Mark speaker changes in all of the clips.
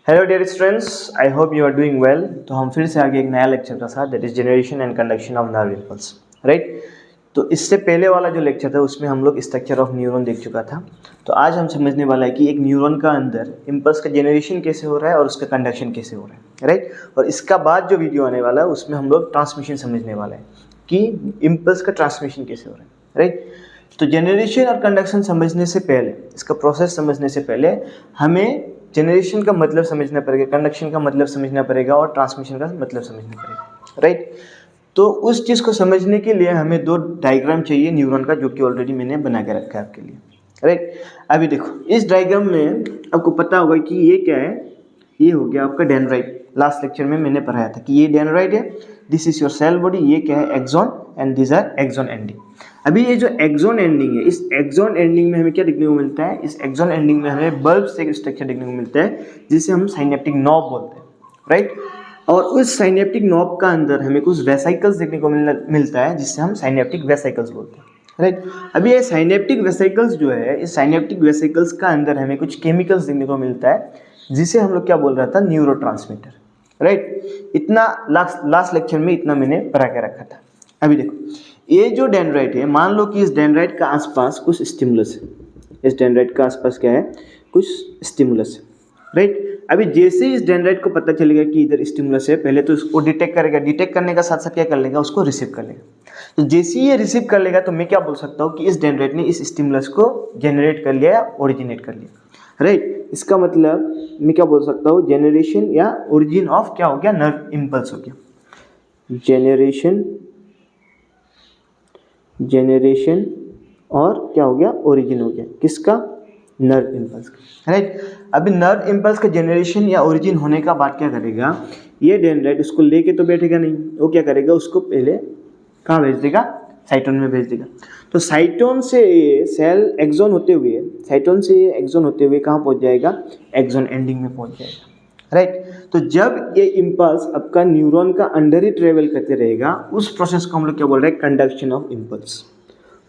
Speaker 1: Hello dear students, I hope you are doing well. तो हम फिर से आगे एक नया लेक्चर का साथ, that is generation and conduction of nerve impulse, right. तो इससे पहले वाला जो लेक्चर था उसमें हम लोग स्ट्रक्चर ऑफ न्यूरॉन देख चुका था। तो आज हम समझने वाला है कि एक न्यूरॉन का अंदर इम्पल्स का जनरेशन कैसे हो रहा है और उसका कंडक्शन कैसे हो रहा है, राइट। और इसका बाद जो वीडियो आने वाला है उसमें हम लोग ट्रांसमिशन समझने वाला है कि इम्पल्स का ट्रांसमिशन कैसे हो रहा है, राइट। तो जनरेशन और कंडक्शन समझने से पहले, इसका प्रोसेस समझने से पहले हमें जनरेशन का मतलब समझना पड़ेगा, कंडक्शन का मतलब समझना पड़ेगा और ट्रांसमिशन का मतलब समझना पड़ेगा, राइट। तो उस चीज़ को समझने के लिए हमें दो डायग्राम चाहिए न्यूरॉन का, जो कि ऑलरेडी मैंने बना के रखा है आपके लिए, राइट। अभी देखो इस डायग्राम में आपको पता होगा कि ये क्या है। ये हो गया आपका डेंड्राइट। लास्ट लेक्चर में मैंने पढ़ाया था कि ये डेंड्राइट है, this is your cell body. ये क्या है, axon, and this are axon ending. अभी ये जो एक्सॉन एंडिंग है, इस एक्सॉन एंडिंग में हमें क्या देखने को मिलता है, इस एक्सॉन एंडिंग में हमें बल्ब से स्ट्रक्चर देखने को मिलता है जिसे हम साइनेप्टिक नॉब बोलते हैं, राइट। और उस साइनेप्टिक नॉब का अंदर हमें कुछ वेसाइकल्स देखने को मिलता है जिससे हम साइनेप्टिक वेसाइकल्स बोलते हैं, राइट। अभी ये साइनेप्टिक वेसाइकल्स जो है, इस साइनेप्टिक वेसाइकल्स का अंदर हमें कुछ केमिकल्स देखने को मिलता है जिसे हम लोग क्या बोल रहा था, न्यूरोट्रांसमीटर, राइट। इतना लास्ट लेक्चर में इतना मैंने पढ़ा के रखा था। अभी देखो ये जो डेंड्राइट है, मान लो कि इस डेंड्राइट का आसपास कुछ स्टिमुलस है। इस डेंड्राइट का आसपास क्या है, कुछ स्टिमुलस है, राइट। अभी जैसे ही इस डेंड्राइट को पता चलेगा कि इधर स्टिमुलस है, पहले तो उसको डिटेक्ट करेगा, डिटेक्ट करने का साथ साथ क्या कर लेगा, उसको रिसीव कर लेगा। तो जैसे ही ये रिसीव कर लेगा तो मैं क्या बोल सकता हूँ कि इस डेंड्राइट ने इस स्टिमुलस को जनरेट कर लिया या ओरिजिनेट कर लिया, राइट। इसका मतलब मैं क्या बोल सकता हूँ, जेनरेशन या ओरिजिन ऑफ क्या हो गया, नर्व इम्पल्स हो गया। जेनरेशन और क्या हो गया, ओरिजिन हो गया किसका, नर्व इम्पल्स का, राइट। अभी नर्व इम्पल्स का जनरेशन या ओरिजिन होने का बाद क्या करेगा, ये डेंड्राइट उसको लेके तो बैठेगा नहीं, वो क्या करेगा, उसको पहले कहाँ भेज देगा, साइटोन में भेज देगा। तो साइटोन से ये सेल एक्सॉन होते हुए, साइटोन से ये एक्सॉन होते हुए कहाँ पहुँच जाएगा, एक्सॉन एंडिंग में पहुँच जाएगा, राइट। तो जब ये इम्पल्स आपका न्यूरॉन का अंदर ही ट्रेवल करते रहेगा, उस प्रोसेस को हम लोग क्या बोल रहे हैं, कंडक्शन ऑफ इम्पल्स।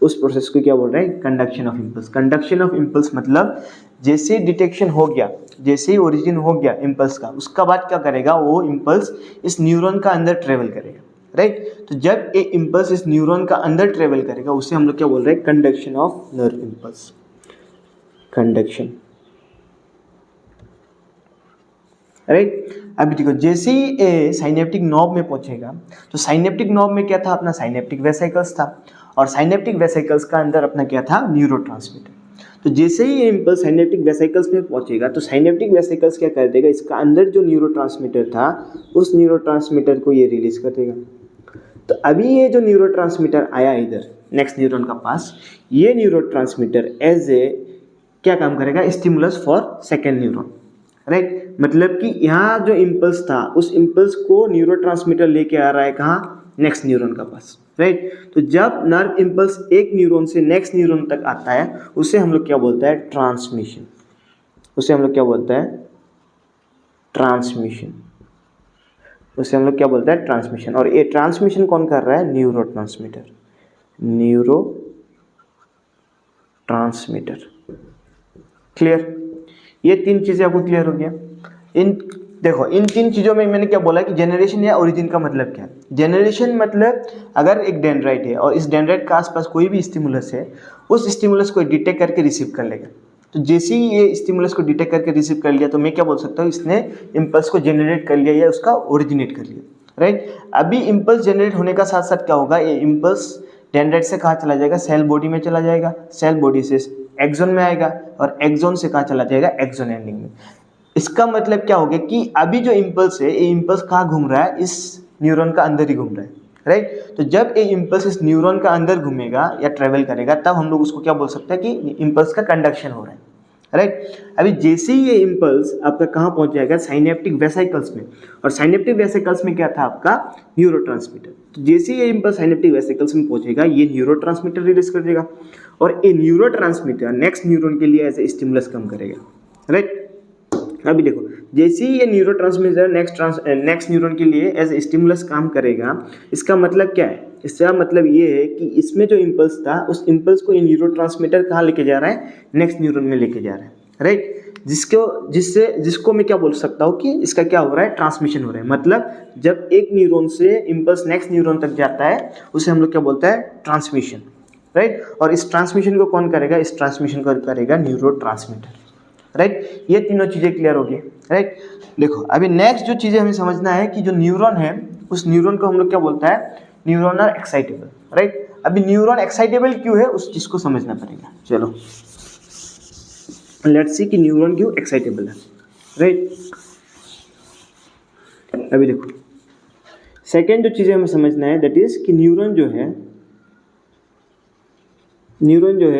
Speaker 1: उस प्रोसेस को क्या बोल रहे हैं, conduction of impulse. Conduction of impulse मतलब जैसे डिटेक्शन हो गया, जैसे ही ओरिजिन हो गया इम्पल्स का, उसका बाद क्या करेगा, वो इम्पल्स इस न्यूरॉन का अंदर ट्रेवल करेगा, राइट। तो जब ये इम्पल्स इस न्यूरॉन का अंदर ट्रेवल करेगा उसे हम लोग क्या बोल रहे हैं, conduction of nerve impulse, conduction, right. अभी देखो जैसे ही ए साइनेप्टिक नॉब में पहुंचेगा, तो साइनेप्टिक नॉब में क्या था, अपना साइनेप्टिक वेसिकल्स था, और साइनेप्टिक वेसिकल्स का अंदर अपना क्या था, न्यूरोट्रांसमीटर। तो जैसे ही ये इम्पल्स साइनेप्टिक वेसिकल्स में पहुंचेगा तो साइनेप्टिक वेसिकल्स क्या कर देगा, इसका अंदर जो न्यूरोट्रांसमीटर था उस न्यूरोट्रांसमीटर को ये रिलीज कर देगा। तो अभी ये जो न्यूरोट्रांसमीटर आया इधर नेक्स्ट न्यूरॉन का पास, ये न्यूरोट्रांसमीटर एज ए क्या काम करेगा, stimulus for second neuron, right. मतलब कि यहाँ जो इम्पल्स था उस इम्पल्स को न्यूरोट्रांसमीटर लेके आ रहा है कहाँ, नेक्स्ट न्यूरॉन का पास, राइट। तो जब नर्व इम्पल्स एक न्यूरॉन से नेक्स्ट न्यूरॉन तक आता है उसे हम लोग क्या बोलते हैं, ट्रांसमिशन। उसे हम लोग क्या बोलते हैं, ट्रांसमिशन। उसे हम लोग क्या बोलते हैं, ट्रांसमिशन। और ये ट्रांसमिशन कौन कर रहा है, न्यूरोट्रांसमीटर, न्यूरो ट्रांसमीटर। क्लियर, ये तीन चीजें आपको क्लियर हो गया। इन देखो इन तीन चीजों में मैंने क्या बोला कि जनरेशन या ओरिजिन का मतलब क्या है। जनरेशन मतलब अगर एक डेंड्राइट है और इस डेंड्राइट के आसपास कोई भी स्टिमुलस है, उस स्टिमुलस को डिटेक्ट करके रिसीव कर लेगा। तो जैसे ही ये स्टिमुलस को डिटेक्ट करके रिसीव कर लिया तो मैं क्या बोल सकता हूँ, इसने इम्पल्स को जनरेट कर लिया या उसका ओरिजिनेट कर लिया, राइट। अभी इम्पल्स जनरेट होने का साथ साथ क्या होगा, ये इम्पल्स डेंड्राइट से कहाँ चला जाएगा, सेल बॉडी में चला जाएगा, सेल बॉडी से एक्सॉन में आएगा, और एक्सॉन से कहाँ चला जाएगा, एक्सॉन एंडिंग में। इसका मतलब क्या हो गया कि अभी जो इम्पल्स है, ये इम्पल्स कहाँ घूम रहा है, इस न्यूरॉन का अंदर ही घूम रहा है, राइट। तो जब ये इम्पल्स इस न्यूरॉन का अंदर घूमेगा या ट्रेवल करेगा तब हम लोग उसको क्या बोल सकते हैं कि इम्पल्स का कंडक्शन हो रहा है, राइट। अभी जैसे ही ये इम्पल्स आपका कहाँ पहुंच जाएगा, साइनेप्टिक वेसिकल्स में, और साइनेप्टिक वेसिकल्स में क्या था आपका, न्यूरोट्रांसमीटर। तो जैसे ही ये इम्पल्स साइनेप्टिक वेसिकल्स में पहुंचेगा ये न्यूरोट्रांसमीटर रिलीज कर देगा, और ये न्यूरोट्रांसमीटर नेक्स्ट न्यूरॉन के लिए एज ए स्टिमुलस काम करेगा, राइट। अभी देखो जैसे ही ये न्यूरोट्रांसमीटर नेक्स्ट न्यूरॉन के लिए एज ए स्टिमुलस काम करेगा, इसका मतलब क्या है, इसका मतलब ये है कि इसमें जो इम्पल्स था उस इम्पल्स को ये न्यूरोट्रांसमीटर कहाँ लेके जा रहा है, नेक्स्ट न्यूरॉन में लेके जा रहा है, राइट। जिसको मैं क्या बोल सकता हूँ कि इसका क्या हो रहा है, ट्रांसमिशन हो रहा है। मतलब जब एक न्यूरॉन से इम्पल्स नेक्स्ट न्यूरॉन तक जाता है उसे हम लोग क्या बोलते हैं, ट्रांसमिशन, राइट। और इस ट्रांसमिशन को कौन करेगा, इस ट्रांसमिशन को करेगा न्यूरोट्रांसमीटर, राइट। ये तीनों चीज़ें क्लियर होगी, राइट। देखो अभी नेक्स्ट जो चीज़ें हमें समझना है कि जो न्यूरॉन है उस न्यूरॉन को हम लोग क्या बोलता है, न्यूरॉन आर एक्साइटेबल, राइट। अभी न्यूरॉन एक्साइटेबल क्यों है उस चीज़ को समझना पड़ेगा। चलो लेट्स सी कि न्यूरॉन क्यों एक्साइटेबल है, राइट। अभी देखो सेकेंड जो चीज़ें हमें समझना है दैट इज कि न्यूरॉन जो है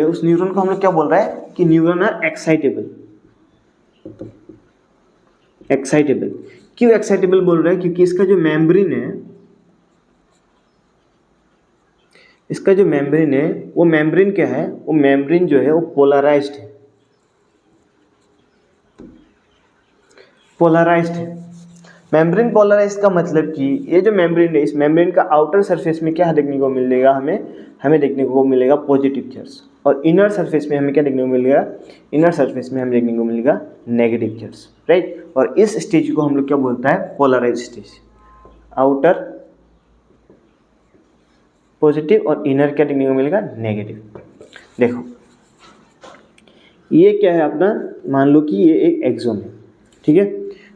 Speaker 1: उस न्यूरॉन को हम लोग क्या बोल रहा है कि न्यूरॉन आर एक्साइटेबल। क्यों एक्साइटेबल बोल रहा है, क्योंकि इसका जो मेम्ब्रेन है वो मेम्ब्रेन क्या है, वो मेम्ब्रेन जो है वो पोलराइज्ड है। मेम्ब्रेन पोलराइज्ड का मतलब कि ये जो मेम्ब्रेन है, इस मेम्ब्रेन का आउटर सरफेस में क्या देखने को मिलेगा, हमें देखने को मिलेगा पॉजिटिव चार्ज, और इनर सरफेस में हमें क्या देखने को मिलेगा, नेगेटिव चार्ज, राइट। और इस स्टेज को हम लोग क्या बोलता है, पोलराइज्ड स्टेज। आउटर पॉजिटिव और इनर क्या देखने को मिलेगा, नेगेटिव। देखो ये क्या है अपना, मान लो कि ये एक एक्सोन है, ठीक है।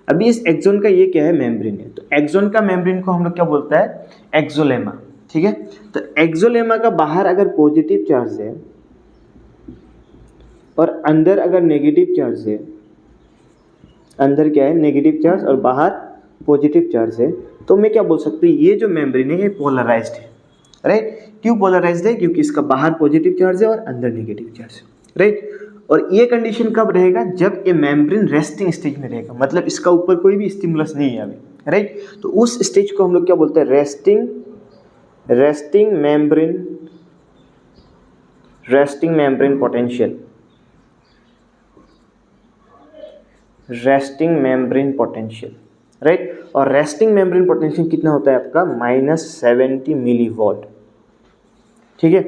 Speaker 1: अभी इस एक्सोन का ये क्या है, मेम्ब्रेन है। तो एक्सोन का मेम्ब्रेन को हम लोग क्या बोलता है, एक्सोलेमा, ठीक है। तो एक्सोलेमा का बाहर अगर पॉजिटिव चार्ज है और अंदर अगर नेगेटिव चार्ज है, अंदर क्या है, नेगेटिव चार्ज और बाहर पॉजिटिव चार्ज है, तो मैं क्या बोल सकती हूँ, ये जो मेम्ब्रेन है ये पोलराइज्ड है, राइट। क्यों पोलराइज्ड है, क्योंकि इसका बाहर पॉजिटिव चार्ज है और अंदर नेगेटिव चार्ज है, राइट। और ये कंडीशन कब रहेगा, जब ये मेम्ब्रेन रेस्टिंग स्टेज में रहेगा, मतलब इसका ऊपर कोई भी स्टिमुलस नहीं है अभी, राइट। तो उस स्टेज को हम लोग क्या बोलते हैं, रेस्टिंग मेम्ब्रेन पोटेंशियल, राइट। और रेस्टिंग मेम्ब्रेन पोटेंशियल कितना होता है आपका, -70 मिलीवॉल्ट, ठीक है।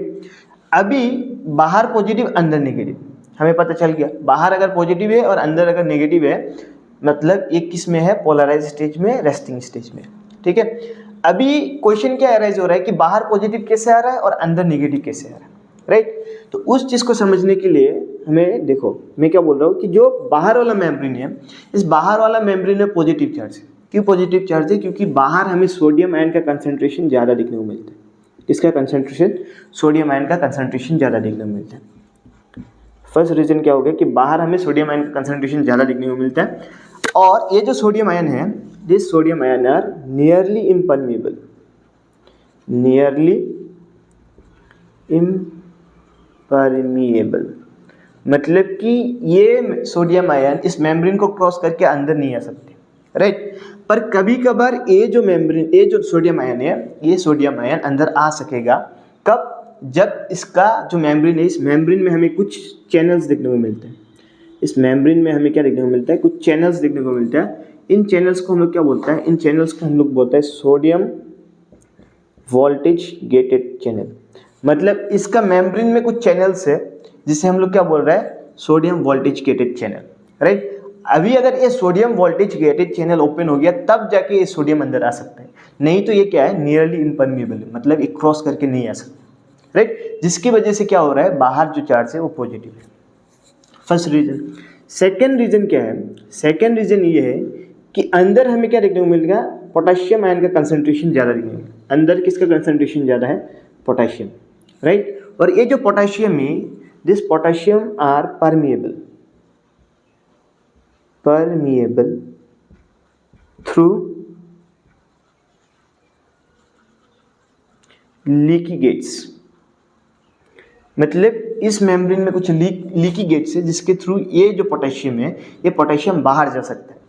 Speaker 1: अभी बाहर पॉजिटिव अंदर नेगेटिव, हमें पता चल गया, बाहर अगर पॉजिटिव है और अंदर अगर नेगेटिव है, मतलब एक किस में है, पोलराइज स्टेज में, रेस्टिंग स्टेज में, ठीक है। अभी क्वेश्चन क्या अराइज हो रहा है कि बाहर पॉजिटिव कैसे आ रहा है और अंदर नेगेटिव कैसे आ रहा है, राइट। तो उस चीज़ को समझने के लिए हमें देखो, मैं क्या बोल रहा हूँ कि जो बाहर वाला मेम्ब्रेन है, इस बाहर वाला मेम्ब्रेन में पॉजिटिव चार्ज है। क्यों पॉजिटिव चार्ज है, क्योंकि बाहर हमें सोडियम आयन का कंसंट्रेशन ज़्यादा देखने को मिलता है। इसका कंसंट्रेशन, सोडियम आयन का कंसंट्रेशन ज़्यादा देखने को मिलता है। फर्स्ट रीजन क्या हो गया कि बाहर हमें सोडियम आयन का कंसंट्रेशन ज़्यादा देखने को मिलता है, और ये जो सोडियम आयन है, this sodium ion are nearly impermeable, मतलब कि ये सोडियम आयन इस मेम्ब्रेन को क्रॉस करके अंदर नहीं आ सकते, राइट। पर कभी कभार ये जो सोडियम आयन है, ये सोडियम आयन अंदर आ सकेगा, कब, जब इसका जो मेम्ब्रेन है, इस मेम्ब्रेन में हमें कुछ चैनल्स देखने को मिलते हैं। इस मेम्ब्रेन में हमें क्या देखने को मिलता है, कुछ चैनल्स देखने को मिलता है। इन चैनल्स को हम लोग क्या बोलते हैं, इन चैनल्स को हम लोग बोलते हैं सोडियम वोल्टेज गेटेड चैनल। मतलब इसका मेम्ब्रेन में कुछ चैनल्स है जिसे हम लोग क्या बोल रहे हैं, sodium voltage gated channel, right. अभी अगर ये sodium voltage gated channel open हो गया तब जाके ये सोडियम अंदर आ सकता है, नहीं तो ये क्या है, नियरली इम्परमिएबल है, मतलब ये क्रॉस करके नहीं आ सकता, राइट। जिसकी वजह से क्या हो रहा है, बाहर जो चार्ज है वो पॉजिटिव है। First reason. सेकेंड रीजन क्या है, सेकेंड रीजन ये है कि अंदर हमें क्या देखने को मिलेगा, पोटेशियम आयन का कंसंट्रेशन ज़्यादा देखने को मिलेगा। अंदर किसका कंसंट्रेशन ज़्यादा है, पोटेशियम, राइट। और ये जो पोटेशियम है, this potassium are permeable through leaky gates, मतलब इस मेम्ब्रेन में कुछ लीकी गेट्स है जिसके थ्रू ये जो पोटेशियम है, ये पोटेशियम बाहर जा सकता है।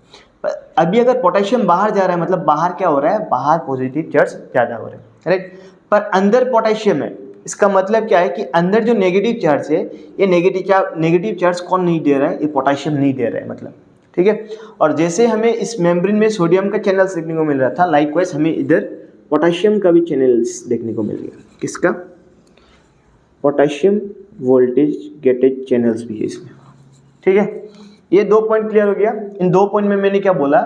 Speaker 1: अभी अगर पोटेशियम बाहर जा रहा है, मतलब बाहर क्या हो रहा है, बाहर पॉजिटिव चार्ज ज़्यादा हो रहा है, राइट। पर अंदर पोटेशियम है, इसका मतलब क्या है कि अंदर जो नेगेटिव चार्ज है, ये नेगेटिव चार्ज कौन नहीं दे रहा है, ये पोटेशियम नहीं दे रहा है, मतलब, ठीक है। और जैसे हमें इस मेम्ब्रेन में सोडियम का चैनल्स देखने को मिल रहा था, लाइकवाइज हमें इधर पोटेशियम का भी चैनल्स देखने को मिल गया। किसका, पोटेशियम वोल्टेज गेटेड चैनल्स भी है इसमें, ठीक है। ये 2 पॉइंट क्लियर हो गया। इन 2 पॉइंट में मैंने क्या बोला,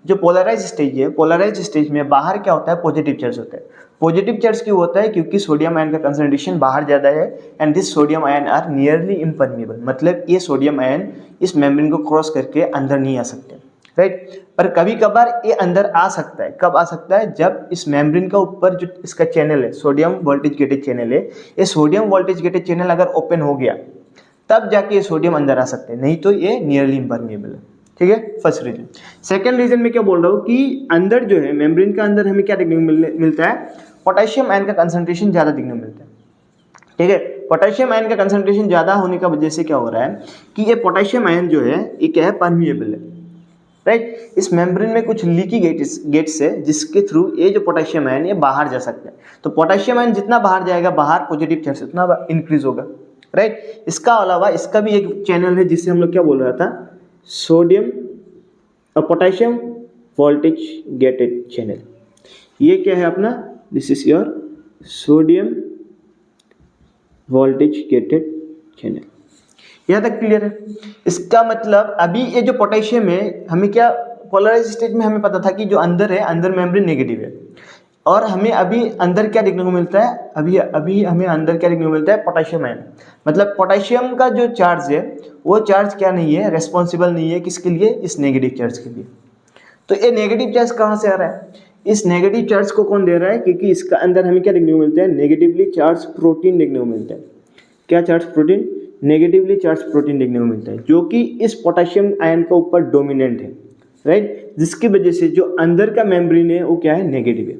Speaker 1: जो पोलराइज स्टेज है, पोलराइज स्टेज में बाहर क्या होता है, पॉजिटिव चार्ज होता है। पॉजिटिव चार्ज क्यों होता है, क्योंकि सोडियम आयन का कंसंट्रेशन बाहर ज़्यादा है and this sodium ion are nearly impermeable, मतलब ये सोडियम आयन इस मेम्ब्रेन को क्रॉस करके अंदर नहीं आ सकते, राइट। पर कभी कभार ये अंदर आ सकता है। कब आ सकता है, जब इस मेम्ब्रेन का ऊपर जो इसका चैनल है, सोडियम वोल्टेज गेटेड चैनल है, ये सोडियम वोल्टेज गेटेड चैनल अगर ओपन हो गया तब जाके ये सोडियम अंदर आ सकते हैं, नहीं तो ये नियरली इम्परमिएबल है, ठीक है। First reason. सेकंड रीजन में क्या बोल रहा हूँ कि अंदर जो है मेम्ब्रेन का अंदर हमें क्या देखने को मिलता है, पोटेशियम आयन का कंसंट्रेशन ज़्यादा देखने को मिलता है, ठीक है। पोटेशियम आयन का कंसंट्रेशन ज़्यादा होने का वजह से क्या हो रहा है कि ये पोटेशियम आयन जो है ये क्या है, परमिएबल है, राइट। इस मेम्ब्रेन में कुछ लीकी गेट्स है जिसके थ्रू ये जो पोटेशियम आयन ये बाहर जा सकता है। तो पोटेशियम आयन जितना बाहर जाएगा, बाहर पॉजिटिव चार्ज उतना इंक्रीज होगा, राइट। इसका अलावा इसका भी एक चैनल है जिससे हम लोग क्या बोल रहा था, सोडियम और पोटेशियम वोल्टेज गेटेड चैनल। ये क्या है अपना, this is your sodium voltage gated channel. यहाँ तक क्लियर है। इसका मतलब अभी ये जो पोटेशियम है, हमें क्या पोलराइज स्टेज में हमें पता था कि जो अंदर है, अंदर मेम्ब्रेन नेगेटिव है, और हमें अभी अंदर क्या देखने को मिलता है, अभी हमें अंदर क्या देखने को मिलता है, पोटेशियम आयन। मतलब पोटेशियम का जो चार्ज है वो चार्ज क्या नहीं है, रेस्पॉन्सिबल नहीं है किसके लिए, इस नेगेटिव चार्ज के लिए। तो ये नेगेटिव चार्ज कहाँ से आ रहा है, इस नेगेटिव चार्ज को कौन दे रहा है, क्योंकि इसका अंदर हमें क्या देखने को मिलता है, नेगेटिवली चार्ज प्रोटीन देखने को मिलता है। क्या charge protein, negatively charge protein देखने को मिलता है, जो कि इस पोटेशियम आयन के ऊपर डोमिनेंट है, राइट। जिसकी वजह से जो अंदर का मेम्ब्रेन है वो क्या है, नेगेटिव है।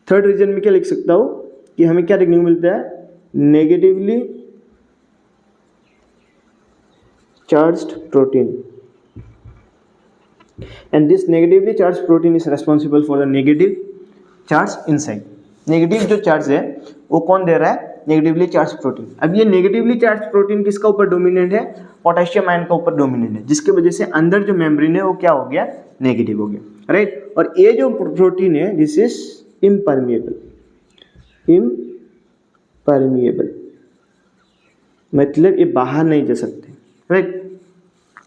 Speaker 1: थर्ड रीजन में क्या लिख सकता हूँ कि हमें क्या देखने को मिलता है, negatively charged protein, and this negatively charged protein is responsible for the negative charge inside। Negative जो चार्ज है वो कौन दे रहा है, नेगेटिवली चार्ज प्रोटीन। अब ये नेगेटिवली चार्ज प्रोटीन किसका ऊपर डोमिनेंट है, पोटेशियम आयन का ऊपर डोमिनेंट है, जिसकी वजह से अंदर जो मेम्ब्रेन है वो क्या हो गया, नेगेटिव हो गया, राइट। और ये जो प्रोटीन है दिस इज इम्परमिएबल, इम्परमिएबल मतलब ये बाहर नहीं जा सकते, राइट।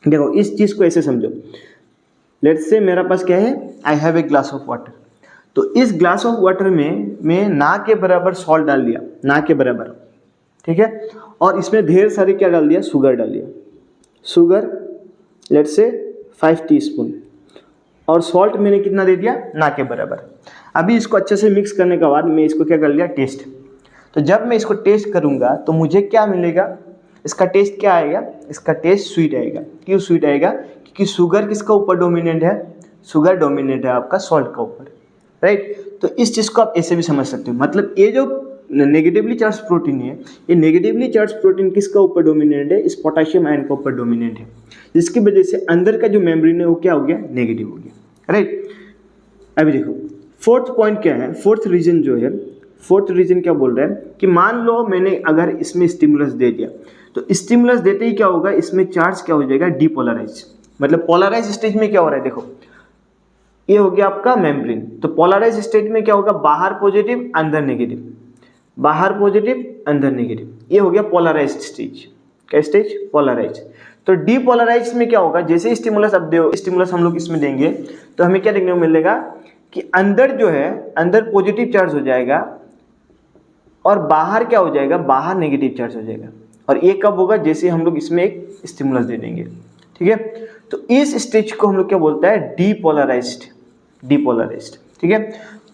Speaker 1: देखो इस चीज को ऐसे समझो, लेट्स से मेरा पास क्या है, I have a glass of water. तो इस ग्लास ऑफ वाटर में मैं ना के बराबर सॉल्ट डाल दिया, ना के बराबर, ठीक है। और इसमें ढेर सारे क्या डाल दिया, शुगर डाल दिया, शुगर लेट्स से 5 टीस्पून, और सॉल्ट मैंने कितना दे दिया, ना के बराबर। अभी इसको अच्छे से मिक्स करने के बाद मैं इसको क्या कर लिया, टेस्ट। तो जब मैं इसको टेस्ट करूँगा तो मुझे क्या मिलेगा, इसका टेस्ट क्या आएगा, इसका टेस्ट स्वीट आएगा। क्यों स्वीट आएगा, क्योंकि शुगर किसका ऊपर डोमिनेंट है, शुगर डोमिनेंट है आपका सॉल्ट का ऊपर, राइट। तो इस चीज़ को आप ऐसे भी समझ सकते हो, मतलब ये जो नेगेटिवली चार्ज प्रोटीन है, ये नेगेटिवली चार्ज प्रोटीन किसका ऊपर डोमिनेंट है, इस पोटेशियम आयन का ऊपर डोमिनेंट है, जिसकी वजह से अंदर का जो मेम्ब्रेन है वो क्या हो गया, नेगेटिव हो गया, राइट। अभी देखो फोर्थ पॉइंट क्या है, फोर्थ रीजन जो है, फोर्थ रीजन क्या बोल रहा है कि मान लो मैंने अगर इसमें स्टिमुलस दे दिया, तो स्टिमुलस देते ही क्या होगा, इसमें चार्ज क्या हो जाएगा, डीपोलराइज। मतलब पोलराइज स्टेज में क्या हो रहा है, देखो ये हो गया आपका मेम्ब्रेन। तो पोलराइज स्टेज में क्या होगा, बाहर पॉजिटिव अंदर नेगेटिव, बाहर पॉजिटिव अंदर नेगेटिव, ये हो गया पोलराइज स्टेज। क्या स्टेज, पोलराइज। तो डीपोलराइज में क्या होगा, जैसे स्टिमुलस अब दो, स्टिमुलस हम लोग इसमें देंगे तो हमें क्या देखने को मिलेगा कि अंदर जो है, अंदर पॉजिटिव चार्ज हो जाएगा और बाहर क्या हो जाएगा, बाहर नेगेटिव चार्ज हो जाएगा। और ये कब होगा, जैसे हम लोग इसमें एक स्टिमुलस दे देंगे, ठीक है। तो इस स्टेज को हम लोग क्या बोलता है, डीपोलराइज्ड, डीपोलराइज्ड, ठीक है।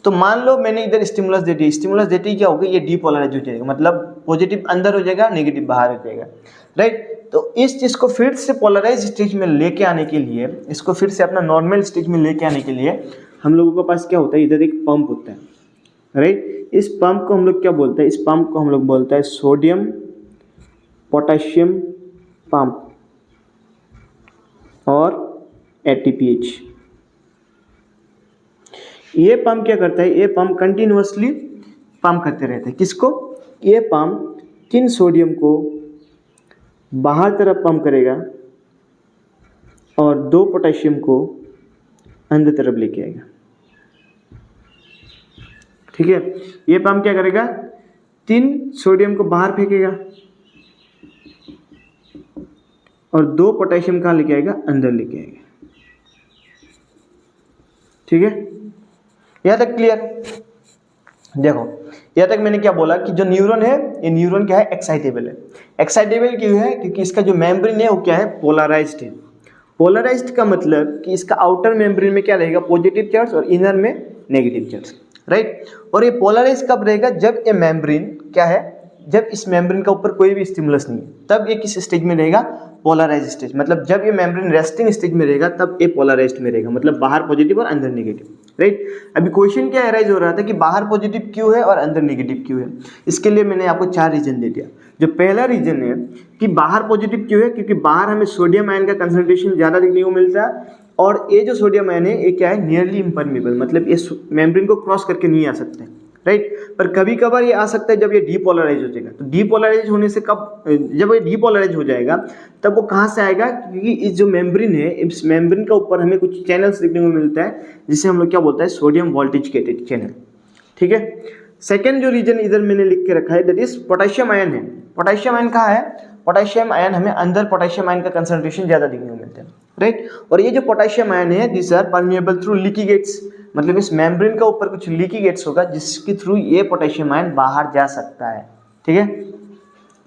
Speaker 1: तो मान लो मैंने इधर स्टिमुलस दे दी, स्टिमुलस देते ही क्या होगा, ये डीपोलराइज हो जाएगा, मतलब पॉजिटिव अंदर हो जाएगा, नेगेटिव बाहर हो जाएगा, राइट। तो इस चीज को फिर से पोलराइज स्टेज में लेके आने के लिए, इसको फिर से अपना नॉर्मल स्टेज में लेके आने के लिए हम लोगों के पास क्या होता है, इधर एक पंप होता है, राइट। इस पंप को हम लोग क्या बोलते हैं, इस पंप को हम लोग बोलते हैं सोडियम पोटेशियम पंप और ATPH। ये पंप क्या करता है, ये पंप कंटिन्यूअसली पंप करते रहते हैं, किसको, ये पंप 3 सोडियम को बाहर तरफ पंप करेगा और 2 पोटेशियम को अंदर तरफ लेके आएगा, ठीक है। ये पंप क्या करेगा, 3 सोडियम को बाहर फेंकेगा और 2 पोटेशियम कहाँ लेके आएगा, अंदर लेके आएगा। ठीक है, यहाँ तक क्लियर। देखो यहाँ तक मैंने क्या बोला कि जो न्यूरॉन है, ये न्यूरॉन क्या है, एक्साइटेबल है। एक्साइटेबल क्यों है, क्योंकि इसका जो मेम्ब्रेन है वो क्या है, पोलराइज्ड है। पोलराइज्ड का मतलब कि इसका आउटर मेम्ब्रेन में क्या रहेगा, पॉजिटिव चार्ज, और इनर में नेगेटिव चार्ज, राइट। और ये पोलराइज कब रहेगा, जब ये मेम्ब्रेन क्या है, जब इस मेम्ब्रेन का ऊपर कोई भी स्टिमुलस नहीं है, तब ये किस स्टेज में रहेगा, पोलराइज स्टेज। मतलब जब ये मेम्ब्रेन रेस्टिंग स्टेज में रहेगा तब ये पोलराइज्ड में रहेगा, मतलब बाहर पॉजिटिव और अंदर नेगेटिव, राइट। अभी क्वेश्चन क्या अराइज हो रहा था कि बाहर पॉजिटिव क्यों है और अंदर नेगेटिव क्यों है। इसके लिए मैंने आपको 4 रीजन दे दिया। जो पहला रीजन है कि बाहर पॉजिटिव क्यों है, क्योंकि बाहर हमें सोडियम आयन का कंसंट्रेशन ज़्यादा देखने को मिलता है, और ये जो सोडियम आयन है ये क्या है, नियरली इम्परमेबल, मतलब ये मेम्ब्रेन को क्रॉस करके नहीं आ सकते, राइट। पर कभी कभार ये आ सकता है जब ये डीपोलराइज हो जाएगा। तो डीपोलराइज होने से कब, जब ये डीपोलराइज हो जाएगा तब वो कहाँ से आएगा, क्योंकि इस जो मेम्ब्रेन है, इस मेम्ब्रेन का ऊपर हमें कुछ चैनल्स देखने को मिलता है जिसे हम लोग क्या बोलते हैं, सोडियम वोल्टेज गेटेड चैनल। ठीक है। सेकेंड जो रीजन इधर मैंने लिख के रखा है, दैट इज पोटेशियम आयन है। पोटेशियम आयन कहाँ है, पोटेशियम आयन हमें अंदर पोटेशियम आयन का कंसंट्रेशन ज़्यादा देखने को मिलता है, राइट। और ये जो पोटेशियम आयन है, this are permeable through leaky gates, मतलब इस मेम्ब्रेन का ऊपर कुछ लीकी गेट्स होगा जिसके थ्रू ये पोटेशियम आयन बाहर जा सकता है। ठीक है।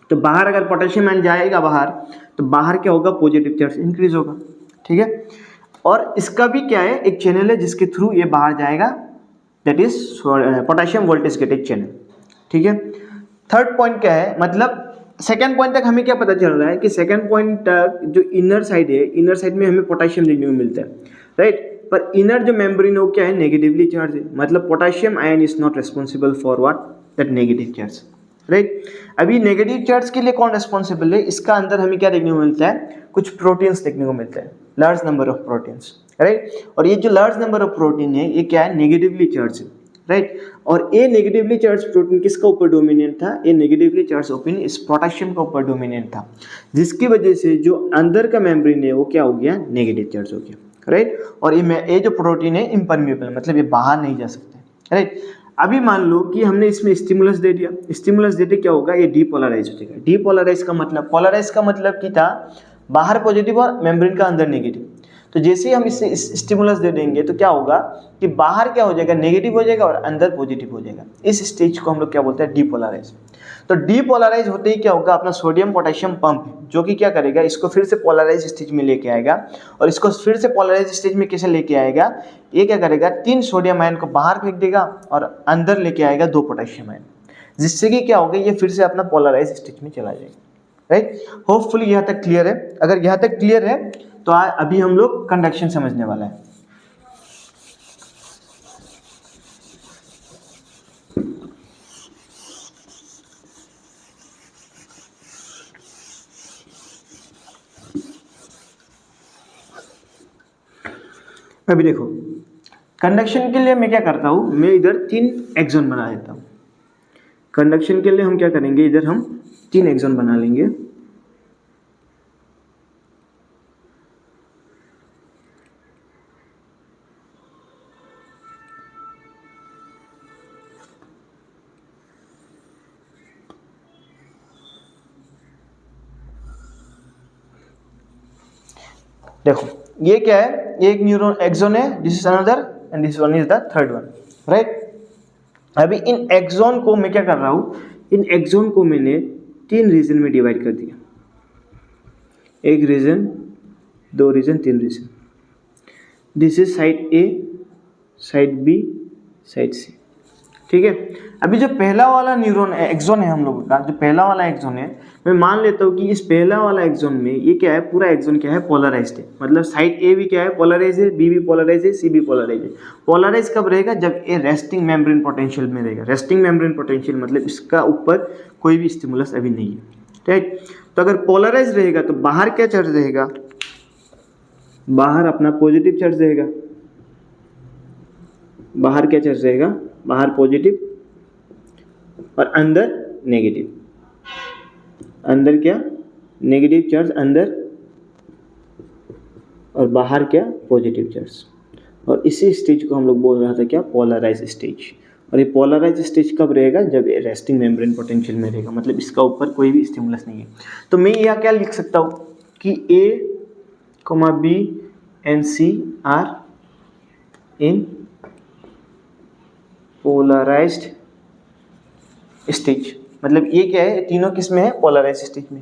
Speaker 1: तो बाहर अगर पोटेशियम आयन जाएगा बाहर, तो बाहर क्या होगा, पॉजिटिव चार्ज इंक्रीज होगा। ठीक है। और इसका भी क्या है, एक चैनल है जिसके थ्रू ये बाहर जाएगा, that is potassium voltage gated channel. ठीक है। थर्ड पॉइंट क्या है, मतलब सेकेंड पॉइंट तक हमें क्या पता चल रहा है कि सेकेंड पॉइंट तक जो इनर साइड है, इनर साइड में हमें पोटेशियम देखने को मिलता है, राइट। पर इनर जो मेम्ब्रेन है वो क्या है, नेगेटिवली चार्ज है, मतलब potassium ion is not responsible for what, that negative charge, right. अभी नेगेटिव चार्ज के लिए कौन रेस्पॉन्सिबल है, इसका अंदर हमें क्या देखने को मिलता है, कुछ प्रोटीन्स देखने को मिलता है, large number of proteins, right. और ये जो लार्ज नंबर ऑफ प्रोटीन है ये क्या है, नेगेटिवली चार्ज है, राइट। और ये नेगेटिवली चार्ज प्रोटीन किसका ऊपर डोमिनेंट था, ये नेगेटिवली चार्ज प्रोटीन इस पोटेशियम का ऊपर डोमिनेंट था, जिसकी वजह से जो अंदर का मेम्ब्रेन है वो क्या हो गया, नेगेटिव चार्ज हो गया, राइट। और ये जो प्रोटीन है इम्परमेबल, मतलब ये बाहर नहीं जा सकते, राइट। अभी मान लो कि हमने इसमें स्टिमुलस दे दिया, स्टिमुलस देते क्या होगा, ये डीपोलराइज हो जाएगा। डीपोलराइज का मतलब, पोलराइज का मतलब कि था बाहर पॉजिटिव और मेम्ब्रेन का अंदर नेगेटिव। तो जैसे ही हम इससे स्टिमुलस दे देंगे तो क्या होगा कि बाहर क्या हो जाएगा, नेगेटिव हो जाएगा और अंदर पॉजिटिव हो जाएगा। इस स्टेज को हम लोग क्या बोलते हैं, डीपोलराइज। तो डीपोलराइज होते ही क्या होगा, अपना सोडियम पोटेशियम पंप जो कि क्या करेगा, इसको फिर से पोलराइज स्टेज में लेके आएगा। और इसको फिर से पोलराइज स्टेज में कैसे लेके आएगा, ये क्या करेगा, 3 सोडियम आयन को बाहर फेंक देगा और अंदर लेके आएगा 2 पोटेशियम आयन, जिससे कि क्या होगा, ये फिर से अपना पोलराइज स्टेज में चला जाएगा, राइट। होपफुली यहाँ तक क्लियर है। अगर यहाँ तक क्लियर है तो अभी हम लोग कंडक्शन समझने वाला है। अभी देखो कंडक्शन के लिए मैं क्या करता हूँ, मैं इधर 3 एक्सॉन बना देता हूँ। कंडक्शन के लिए हम क्या करेंगे, इधर हम 3 एक्सॉन बना लेंगे। देखो ये क्या है, ये एक न्यूरॉन एक्सॉन है, this is another and this one is the third one, right. अभी इन एक्सॉन को मैं क्या कर रहा हूँ, इन एक्सॉन को मैंने 3 रीजन में डिवाइड कर दिया। 1 region, 2 region, 3 region. This is side A, side B, side C. ठीक है। अभी जो पहला वाला न्यूरॉन एक्सॉन है हम लोगों का, जो पहला वाला एक्सॉन है, मैं मान लेता हूँ कि इस पहला वाला एक्सॉन में ये क्या है, पूरा एक्सॉन क्या है, पोलराइज्ड है। मतलब साइड ए भी क्या है, पोलराइज है, बी भी पोलराइज है, सी भी पोलराइज है। पोलराइज कब रहेगा, जब ये रेस्टिंग मेम्ब्रेन पोटेंशियल में रहेगा। रेस्टिंग मेम्ब्रेन पोटेंशियल मतलब इसका ऊपर कोई भी स्टिमुलस अभी नहीं है, राइट। तो अगर पोलराइज रहेगा तो बाहर क्या चार्ज रहेगा, बाहर अपना पॉजिटिव चार्ज रहेगा। बाहर क्या चार्ज रहेगा, बाहर पॉजिटिव और अंदर नेगेटिव। अंदर क्या, नेगेटिव चार्ज अंदर, और बाहर क्या, पॉजिटिव चार्ज। और इसी स्टेज को हम लोग बोल रहा था क्या, पोलराइज स्टेज। और ये पोलराइज स्टेज कब रहेगा, जब ये रेस्टिंग मेम्ब्रेन पोटेंशियल में रहेगा, मतलब इसका ऊपर कोई भी स्टिमुलस नहीं है। तो मैं यहाँ क्या लिख सकता हूँ, कि A, B and C are in polarized stage. मतलब ये क्या है, तीनों किस में है, पोलराइज्ड स्टेज में,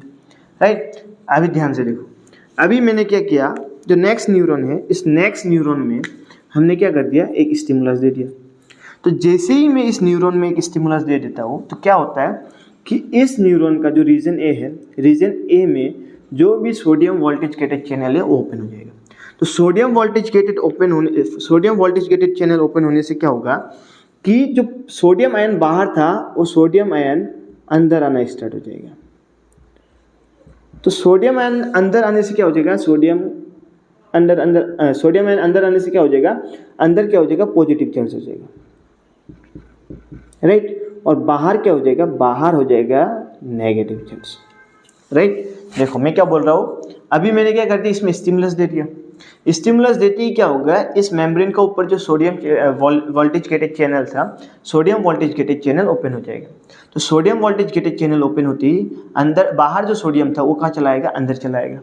Speaker 1: राइट। अभी ध्यान से देखो, अभी मैंने क्या किया, जो नेक्स्ट न्यूरॉन है, इस नेक्स्ट न्यूरॉन में हमने क्या कर दिया, एक स्टिमुलस दे दिया। तो जैसे ही मैं इस न्यूरॉन में एक स्टिमुलस दे देता हूँ तो क्या होता है कि इस न्यूरॉन का जो रीजन ए है, रीजन ए में जो भी सोडियम वोल्टेज गेटेड चैनल है वो ओपन हो जाएगा। तो sodium voltage gated channel open होने से क्या होगा कि जो सोडियम आयन बाहर था वो सोडियम आयन अंदर आना स्टार्ट हो जाएगा। तो सोडियम आयन अंदर आने से क्या हो जाएगा, सोडियम आयन अंदर आने से क्या हो जाएगा, अंदर क्या हो जाएगा, पॉजिटिव चार्ज हो जाएगा, राइट। और बाहर क्या हो जाएगा, बाहर हो जाएगा नेगेटिव चार्ज, राइट। देखो मैं क्या बोल रहा हूँ, अभी मैंने क्या कर दिया, इसमें स्टिमुलस दे दिया। स्टिमुलस देते ही क्या होगा, इस मेम्ब्रेन का ऊपर जो सोडियम वोल्टेज गेटेड चैनल था, sodium voltage gated channel open हो जाएगा। तो sodium voltage gated channel open होती ही अंदर, बाहर जो सोडियम था वो कहाँ चला आएगा, अंदर चला आएगा,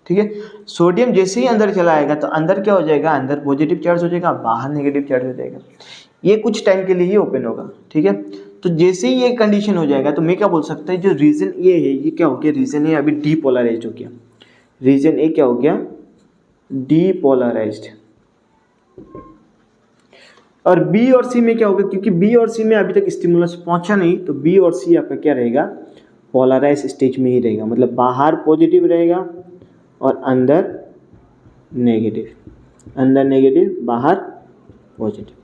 Speaker 1: ठीक है। सोडियम जैसे ही अंदर चला आएगा तो अंदर क्या हो जाएगा, अंदर पॉजिटिव चार्ज हो जाएगा, बाहर नेगेटिव चार्ज हो जाएगा। ये कुछ टाइम के लिए ही ओपन होगा, ठीक है। तो जैसे ही ये कंडीशन हो जाएगा तो मैं क्या बोल सकता है, जो रीजन ए है ये क्या हो गया, रीजन ए अभी डीपोलराइज्ड हो गया। रीजन ए क्या हो गया, डीपोलराइज्ड। और बी और सी में क्या होगा, क्योंकि बी और सी में अभी तक स्टिमुलस पहुंचा नहीं, तो बी और सी आपका क्या रहेगा, पोलराइज स्टेज में ही रहेगा। मतलब बाहर पॉजिटिव रहेगा और अंदर नेगेटिव, अंदर नेगेटिव बाहर पॉजिटिव।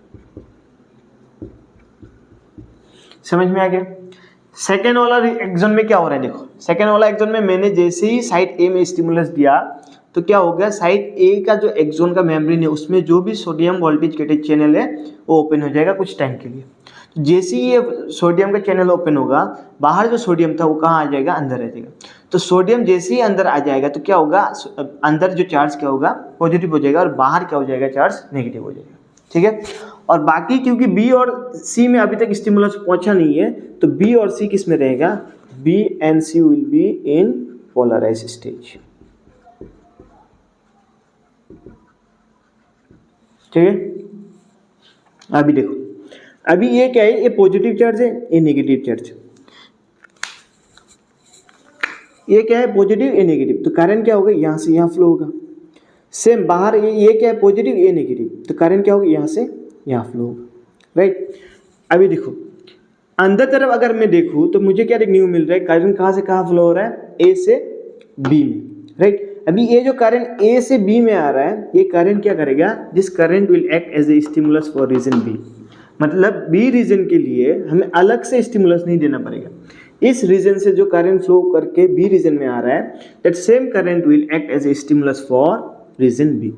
Speaker 1: समझ में आ गया। सेकेंड वाला एक्सोन में क्या हो रहा है, देखो सेकेंड वाला एक्सोन में मैंने जैसे ही साइड ए में स्टिमुलस दिया तो क्या हो गया, साइड ए का जो एक्सोन का मेम्ब्रेन है उसमें जो भी सोडियम वोल्टेज गेटेड चैनल है वो ओपन हो जाएगा कुछ टाइम के लिए। तो जैसे ही ये सोडियम का चैनल ओपन होगा, बाहर जो सोडियम था वो कहाँ आ जाएगा, अंदर आ जाएगा। तो सोडियम जैसे ही अंदर आ जाएगा तो क्या होगा, अंदर जो चार्ज क्या होगा, पॉजिटिव हो जाएगा, और बाहर क्या हो जाएगा, चार्ज नेगेटिव हो जाएगा, ठीक है। और बाकी क्योंकि बी और सी में अभी तक स्टिमुलस पहुंचा नहीं है तो बी और सी किस में रहेगा, B and C will be in polarize stage, ठीक है। अभी देखो, अभी ये क्या है, ये पॉजिटिव चार्ज है, ये नेगेटिव चार्ज। ये क्या है, पॉजिटिव, ये नेगेटिव। तो करंट क्या होगा, यहां से यहां फ्लो होगा। सेम बाहर ये क्या है, पॉजिटिव, ये नेगेटिव। तो करंट क्या होगा, यहां से यहां फ्लो होगा, राइट। अभी देखो अंदर तरफ अगर मैं देखूं तो मुझे क्या देखने को मिल रहा है, करंट कहां से कहां फ्लो हो रहा है, ए से बी में, राइट। अभी ये जो करंट ए से बी में आ रहा है, ये करंट क्या करेगा, this current will act as a stimulus for region B. मतलब बी रीजन के लिए हमें अलग से स्टिमुलस नहीं देना पड़ेगा। इस रीजन से जो करंट फ्लो करके बी रीजन में आ रहा है, that same current will act as a stimulus for region B.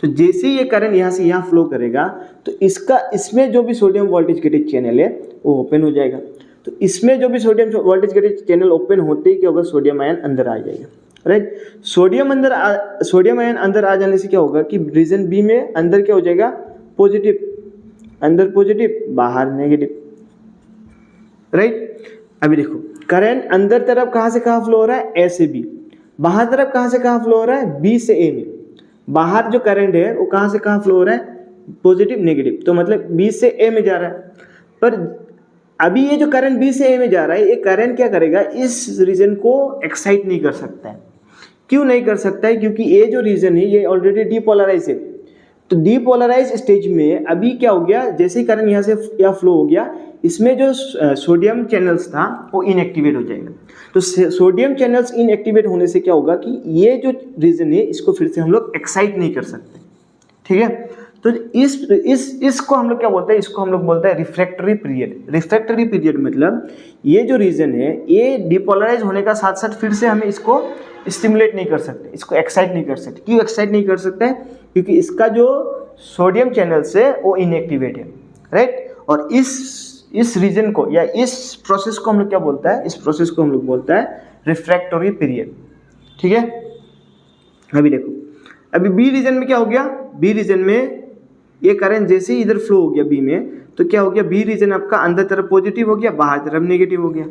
Speaker 1: तो जैसे ही ये करंट यहाँ से यहाँ फ्लो करेगा तो इसमें जो भी सोडियम वोल्टेज गेटेड चैनल है वो ओपन हो जाएगा। तो इसमें जो भी sodium voltage gated channel open होते ही क्या होगा, सोडियम आयन अंदर आ जाएगा, राइट। सोडियम आयन अंदर आ जाने से क्या होगा कि रीजन बी में अंदर क्या हो जाएगा, पॉजिटिव, अंदर पॉजिटिव बाहर नेगेटिव, राइट। अभी देखो करंट अंदर तरफ कहाँ से कहाँ फ्लो हो रहा है, ए से बी। बाहर तरफ कहाँ से कहाँ फ्लो हो रहा है, बी से ए में। बाहर जो करंट है वो कहाँ से कहाँ फ्लो हो रहा है, पॉजिटिव नेगेटिव। तो मतलब बी से ए में जा रहा है। पर अभी ये जो करंट बी से ए में जा रहा है, ये करंट क्या करेगा, इस रीजन को एक्साइट नहीं कर सकता है। क्यों नहीं कर सकता है, क्योंकि ये जो रीजन है ये ऑलरेडी डीपोलराइज है। तो डीपोलराइज स्टेज में अभी क्या हो गया, जैसे ही करंट यहाँ से या फ्लो हो गया, इसमें जो सोडियम चैनल्स था वो इनएक्टिवेट हो जाएगा। तो सोडियम चैनल्स इनएक्टिवेट होने से क्या होगा कि ये जो रीजन है इसको फिर से हम लोग एक्साइट नहीं कर सकते, ठीक है। तो इसको हम लोग क्या बोलते हैं, इसको हम लोग बोलते हैं रिफ्रैक्टरी पीरियड। रिफ्रैक्टरी पीरियड मतलब ये जो रीजन है ये डिपोलराइज होने का साथ साथ फिर से हमें इसको स्टिमुलेट नहीं कर सकते, इसको एक्साइट नहीं कर सकते। क्यों एक्साइट नहीं कर सकते, क्योंकि इसका जो सोडियम चैनल्स है वो इनएक्टिवेट है, राइट। और इस रीजन को या इस प्रोसेस को हम लोग क्या बोलता है, इस प्रोसेस को हम लोग बोलता है रिफ्रैक्टरी पीरियड, ठीक है। अभी देखो, अभी बी रीजन में क्या हो गया, बी रीजन में ये करंट जैसे ही इधर फ्लो हो गया बी में, तो क्या हो गया, बी रीजन आपका अंदर तरफ पॉजिटिव हो गया, बाहर तरफ नेगेटिव हो गया,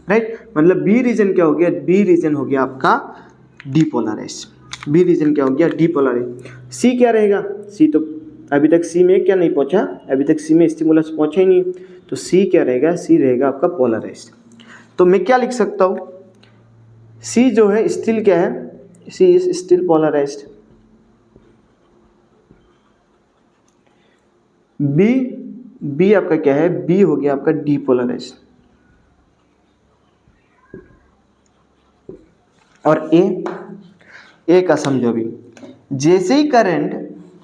Speaker 1: राइट। मतलब बी रीजन क्या हो गया, बी रीजन हो गया आपका डीपोलराइज। बी रीजन क्या हो गया, डीपोलराइज। सी क्या रहेगा, सी तो अभी तक सी में क्या नहीं पहुंचा, अभी तक सी में स्टिमुलस पहुंचा ही नहीं, तो सी क्या रहेगा, सी रहेगा आपका पोलराइज। तो मैं क्या लिख सकता हूँ, सी जो है स्टिल क्या है, C is still polarised. B, B आपका क्या है, बी हो गया आपका डीपोलराइज्ड। और ए का समझो भी, जैसे ही करंट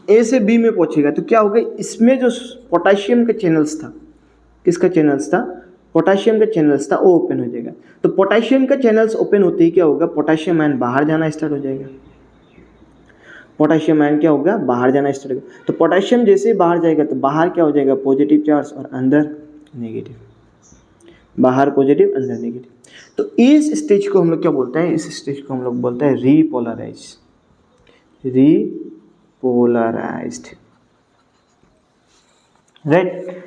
Speaker 1: ए से बी में पहुंचेगा तो क्या होगा, इसमें जो पोटेशियम का चैनल्स था, किसका चैनल्स था, पोटेशियम का चैनल्स था, वो ओपन हो जाएगा। तो पोटेशियम का चैनल्स ओपन होते ही क्या होगा, पोटेशियम आयन बाहर जाना स्टार्ट हो जाएगा। पोटेशियम आयन क्या होगा, बाहर जाना स्टार्ट होगा। तो पोटेशियम जैसे ही बाहर जाएगा तो बाहर क्या हो जाएगा, पॉजिटिव चार्ज और अंदर नेगेटिव, बाहर पॉजिटिव अंदर नेगेटिव। तो इस स्टेज को हम लोग क्या बोलते हैं, इस स्टेज को हम लोग बोलते हैं रीपोलराइज, रीपोलराइज्ड। राइट,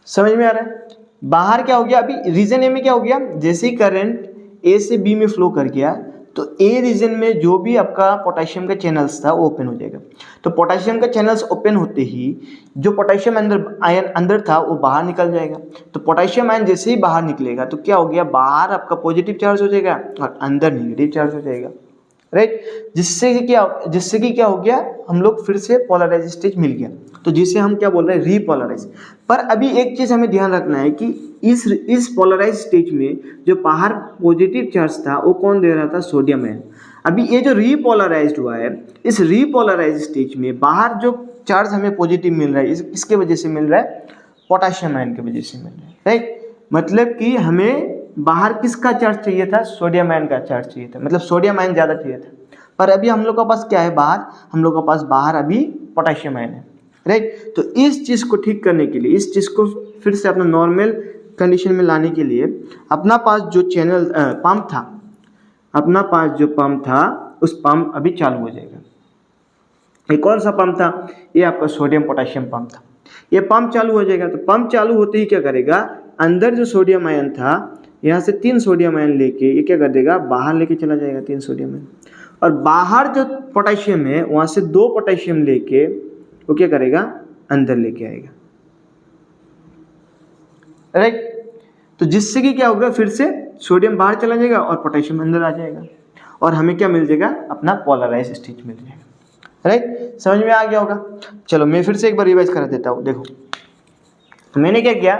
Speaker 1: समझ में आ रहा है। बाहर क्या हो गया, अभी रीजन ए में क्या हो गया, जैसे ही करंट ए से बी में फ्लो कर गया तो ए रीजन में जो भी आपका पोटेशियम का चैनल्स था वो ओपन हो जाएगा। तो पोटेशियम का चैनल्स ओपन होते ही जो पोटेशियम आयन अंदर था वो बाहर निकल जाएगा। तो पोटेशियम आयन जैसे ही बाहर निकलेगा तो क्या हो गया, बाहर आपका पॉजिटिव चार्ज हो जाएगा और अंदर नेगेटिव चार्ज हो जाएगा। राइट, जिससे कि क्या हो गया, हम लोग फिर से पोलराइज स्टेज मिल गया। तो जिसे हम क्या बोल रहे हैं, रीपोलराइज। पर अभी एक चीज हमें ध्यान रखना है कि इस पोलराइज स्टेज में जो बाहर पॉजिटिव चार्ज था वो कौन दे रहा था, सोडियम आयन। अभी ये जो रीपोलराइज्ड हुआ है, इस रीपोलराइज स्टेज में बाहर जो चार्ज हमें पॉजिटिव मिल रहा है, इसके वजह से मिल रहा है, पोटेशियम आयन की वजह से मिल रहा है। राइट, मतलब कि हमें बाहर किसका चार्ज चाहिए था, सोडियम आयन का चार्ज चाहिए था, मतलब सोडियम आयन ज़्यादा चाहिए था। पर अभी हम लोग के पास क्या है, बाहर हम लोग के पास बाहर अभी पोटेशियम आयन है। राइट, तो इस चीज़ को ठीक करने के लिए, इस चीज़ को फिर से अपना नॉर्मल कंडीशन में लाने के लिए अपना पास जो चैनल पंप था, अपना पास जो पंप था उस पंप अभी चालू हो जाएगा। ये कौन सा पंप था, ये आपका सोडियम पोटेशियम पंप था। ये पंप चालू हो जाएगा तो पंप चालू होते ही क्या करेगा, अंदर जो सोडियम आयन था यहाँ से 3 सोडियम आयन लेके ये क्या कर देगा, बाहर लेके चला जाएगा 3 सोडियम आयन। और बाहर जो पोटेशियम है वहाँ से 2 पोटेशियम लेके वो क्या करेगा, अंदर लेके आएगा। राइट, तो जिससे कि क्या होगा, फिर से सोडियम बाहर चला जाएगा और पोटेशियम अंदर आ जाएगा और हमें क्या मिल जाएगा, अपना पोलराइज स्टेज मिल जाएगा। राइट, समझ में आ गया होगा। चलो मैं फिर से एक बार रिवाइज करा देता हूँ। देखो मैंने क्या किया,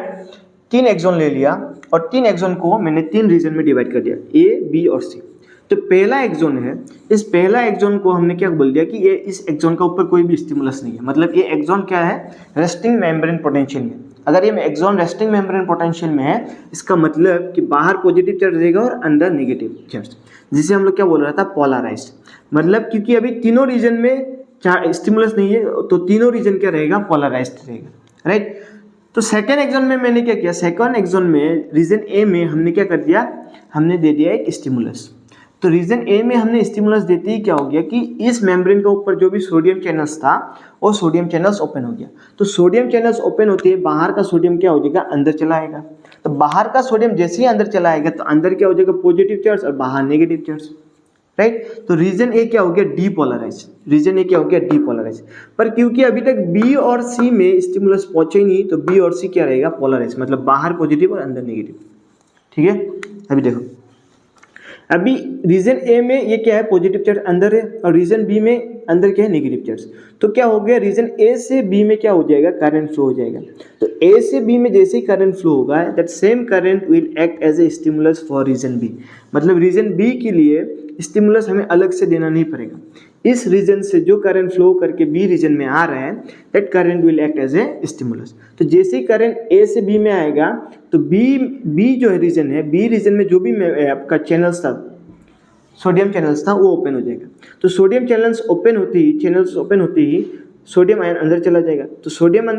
Speaker 1: 3 एक्सोन ले लिया और 3 एक्सोन को मैंने 3 रीजन में डिवाइड कर दिया, ए बी और सी। तो पहला एक्सोन है, इस पहला एक्सोन को हमने क्या बोल दिया कि ये इस एक्सोन का ऊपर कोई भी स्टिमुलस नहीं है, मतलब ये एक्सोन क्या है, रेस्टिंग मेम्ब्रेन पोटेंशियल में। अगर ये एक्सोन रेस्टिंग मेम्ब्रेन पोटेंशियल में है, इसका मतलब कि बाहर पॉजिटिव चार्ज रहेगा और अंदर नेगेटिव चार्ज, जिसे हम लोग क्या बोल रहा था, पोलराइज्ड। मतलब क्योंकि अभी तीनों रीजन में स्टिमुलस नहीं है तो तीनों रीजन क्या रहेगा, पोलराइज्ड रहेगा। राइट, तो सेकेंड एक्सोन में मैंने क्या किया, सेकेंड एक्सोन में रीजन ए में हमने क्या कर दिया, हमने दे दिया एक स्टिमुलस। तो रीजन ए में हमने स्टिमुलस देते ही क्या हो गया कि इस मेम्ब्रेन के ऊपर जो भी सोडियम चैनल्स था वो सोडियम चैनल्स ओपन हो गया। तो सोडियम चैनल्स ओपन होते ही बाहर का सोडियम क्या हो जाएगा, अंदर चला आएगा। तो बाहर का सोडियम जैसे ही अंदर चला आएगा तो अंदर क्या हो जाएगा, पॉजिटिव चार्ज और बाहर नेगेटिव चार्ज। राइट, तो रीजन ए क्या हो गया, डीपोलराइज। रीजन ए क्या हो गया, डीपोलराइज। पर क्योंकि अभी तक बी और सी में स्टिमुलस पहुंचे ही नहीं तो बी और सी क्या रहेगा, पोलराइज, मतलब बाहर पॉजिटिव और अंदर नेगेटिव। ठीक है, अभी देखो, अभी रीजन ए में ये क्या है, पॉजिटिव चार्ज अंदर है और रीजन बी में अंदर क्या है, नेगेटिव चार्ज। तो क्या हो गया, रीजन ए से बी में क्या हो जाएगा, करंट फ्लो हो जाएगा। तो ए से बी में जैसे ही करंट फ्लो होगा that same current will act as a stimulus for region B. मतलब रीजन बी के लिए स्टिमुलस हमें अलग से देना नहीं पड़ेगा। इस रीजन से जो करंट फ्लो करके बी रीजन में आ रहा है that current will act as a stimulus. तो जैसे ही करंट ए से बी में आएगा तो बी जो है रीजन है, बी रीजन में जो भी आपका चैनल्स था, सोडियम चैनल्स था, वो ओपन हो जाएगा। तो सोडियम चैनल्स ओपन होते ही सोडियम आयन अंदर चला जाएगा। तो सोडियम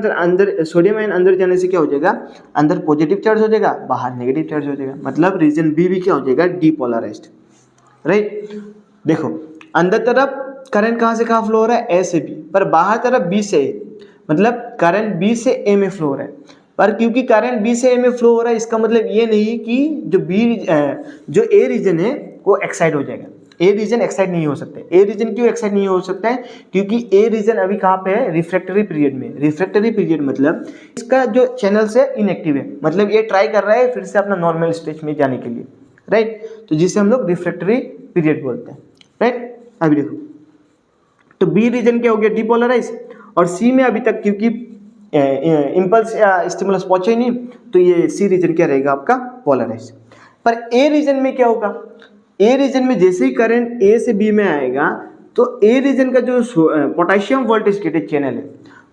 Speaker 1: आयन अंदर जाने से क्या हो जाएगा, अंदर पॉजिटिव चार्ज हो जाएगा, बाहर नेगेटिव चार्ज हो जाएगा। मतलब रीजन बी भी क्या हो जाएगा, डीपोलराइज्ड। राइट, देखो अंदर तरफ करंट कहाँ से कहाँ फ्लो हो रहा है, ए से बी, पर बाहर तरफ बी से ए, मतलब करंट बी से ए में फ्लो हो रहा है। पर क्योंकि करंट बी से ए में फ्लो हो रहा है इसका मतलब ये नहीं कि जो ए रीजन है वो एक्साइट हो जाएगा। ए रीजन एक्साइट नहीं हो सकते। ए रीजन क्यों एक्साइट नहीं हो सकता है? क्योंकि ए रीजन अभी कहाँ पे है? रिफ्रैक्टरी पीरियड में। रिफ्रैक्टरी पीरियड मतलब इसका जो चैनल से इनएक्टिव है, मतलब ये ट्राई कर रहा है फिर से अपना नॉर्मल स्टेज में जाने के लिए, राइट। तो जिसे हम लोग रिफ्रैक्टरी पीरियड बोलते हैं, राइट। अभी देखो, तो बी रीजन क्या हो गया? डिपोलराइज। और सी में अभी तक क्योंकि इम्पल्स या स्टिमुलस पहुंचे ही नहीं, तो ये सी रीजन क्या रहेगा आपका? पोलराइज। पर ए रीजन में क्या होगा? ए रीजन में जैसे ही करंट ए से बी में आएगा तो ए रीजन का जो पोटेशियम वोल्टेज गेटेड चैनल है,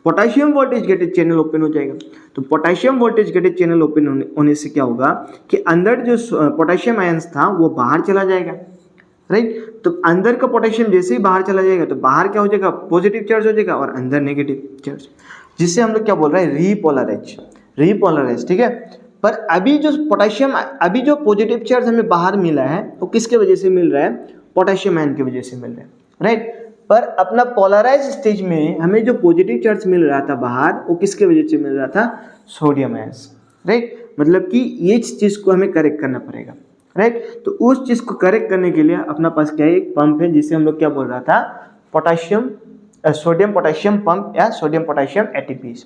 Speaker 1: potassium voltage gated channel open हो जाएगा। तो potassium voltage gated channel open होने से क्या होगा कि अंदर जो पोटेशियम आयंस था वो बाहर चला जाएगा, राइट। तो अंदर का पोटेशियम जैसे ही बाहर चला जाएगा तो बाहर क्या हो जाएगा? पॉजिटिव चार्ज हो जाएगा और अंदर नेगेटिव चार्ज, जिससे हम लोग क्या बोल रहे हैं? रीपोलराइज, रीपोलराइज, ठीक है। पर अभी जो पोटेशियम, अभी जो पॉजिटिव चार्ज हमें बाहर मिला है वो किसके वजह से मिल रहा है? पोटेशियम आयन की वजह से मिल रहा है, राइट। पर अपना पोलराइज स्टेज में हमें जो पॉजिटिव चार्ज मिल रहा था बाहर, वो किसके वजह से मिल रहा था? Sodium ions, right. मतलब कि ये चीज़ को हमें करेक्ट करना पड़ेगा, राइट। तो उस चीज़ को करेक्ट करने के लिए अपना पास क्या है? एक पंप है जिसे हम लोग क्या बोल रहा था? पोटेशियम सोडियम पोटेशियम पंप या सोडियम पोटेशियम एटीपीज।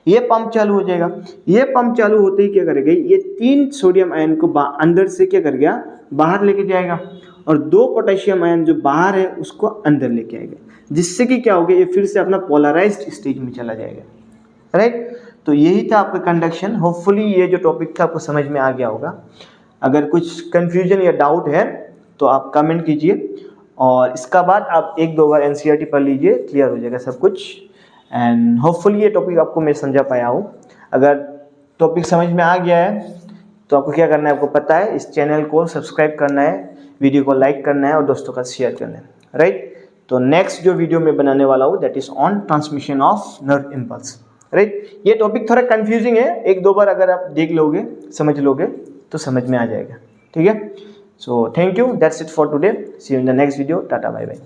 Speaker 1: ये पंप चालू हो जाएगा। ये पंप चालू होते ही क्या करेगा? ये 3 सोडियम आयन को अंदर से क्या कर गया? बाहर लेके जाएगा, और 2 पोटेशियम आयन जो बाहर है उसको अंदर लेके आएगा, जिससे कि क्या हो गया? ये फिर से अपना पोलराइज्ड स्टेज में चला जाएगा, राइट। तो यही था आपका कंडक्शन। होपफुली ये जो टॉपिक था आपको समझ में आ गया होगा। अगर कुछ कंफ्यूजन या डाउट है तो आप कमेंट कीजिए, और इसका बाद आप 1-2 बार एनसीईआरटी पढ़ लीजिए, क्लियर हो जाएगा सब कुछ। एंड होपफुली ये टॉपिक आपको मैं समझा पाया हूँ। अगर टॉपिक समझ में आ गया है तो आपको क्या करना है? आपको पता है, इस चैनल को सब्सक्राइब करना है, वीडियो को लाइक करना है और दोस्तों का शेयर करना है, राइट। तो नेक्स्ट जो वीडियो मैं बनाने वाला हूँ that is on transmission of nerve impulse, right. ये टॉपिक थोड़ा कंफ्यूजिंग है, 1-2 बार अगर आप देख लोगे, समझ लोगे तो समझ में आ जाएगा, ठीक है। So thank you, that's it for today. See you in the next video. Tata, bye bye.